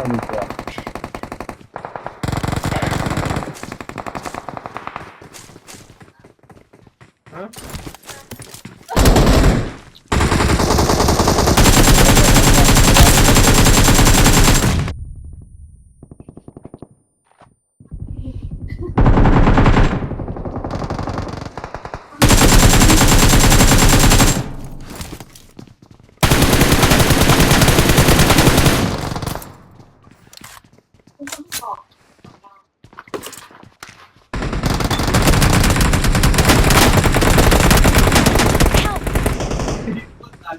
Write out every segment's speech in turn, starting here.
เรามีตัวฮะ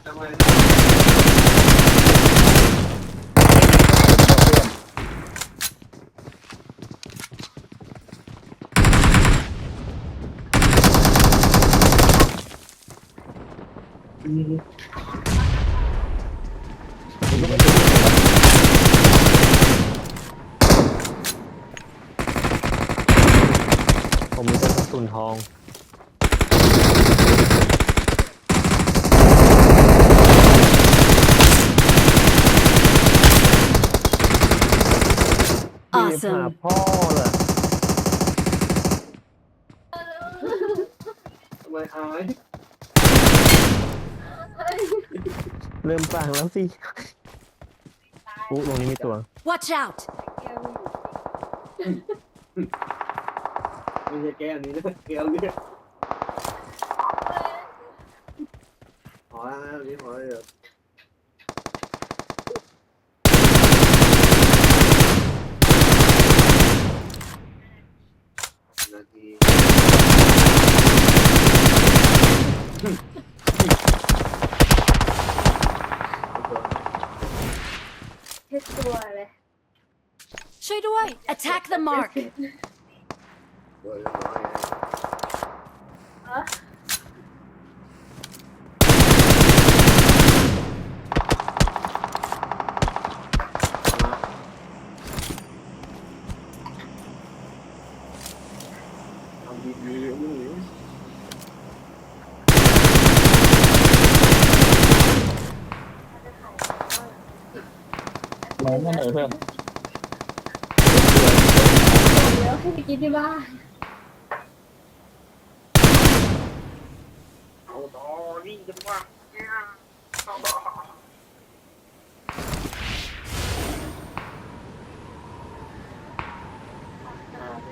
ทำไมผมมีแต่กระสุนทอง Awesome หาพ่อเลย ทำไมอาย เริ่มฟังแล้วสิปุ๊ตรงนี้มีตัว Watch out ไม่ใช่แก้วนี้นะแก้วเลือดพอแล้วนะวันนี้พอแล้วนาทีเช็ดตัวเลย ช่วยด้วย Attack the mark เดี๋ยวเรียบร้อยไง เออ ทำดีๆมึงนี่ น้องนั่นไหนเพื่อน เดี๋ยวให้ไปกินที่บ้าน เอาต่อนี่จังวะ ไม่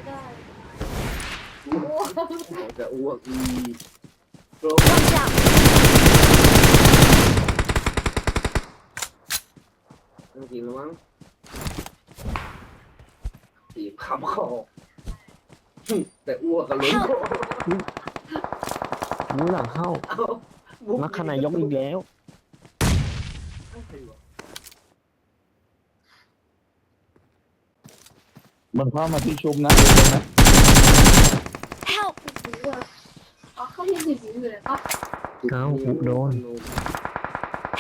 ได้ จะอ้วกอีก Watch out ต้องกินแล้วมั้งตีบคำคอแต่อ้วกกันล้นคอ มูหลังเข้า เอา มัคคณายกอีกแล้ว มันเข้ามาที่ชุบนะ Help ถือว่าอ๋อเขาที่ถืออยู่เลยปะ เอ้าปุ๊โดน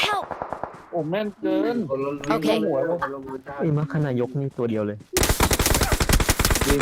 Help โอ้แม่นเกิน โอเค ไอ้มัคคณายกนี่ตัวเดียวเลย จริง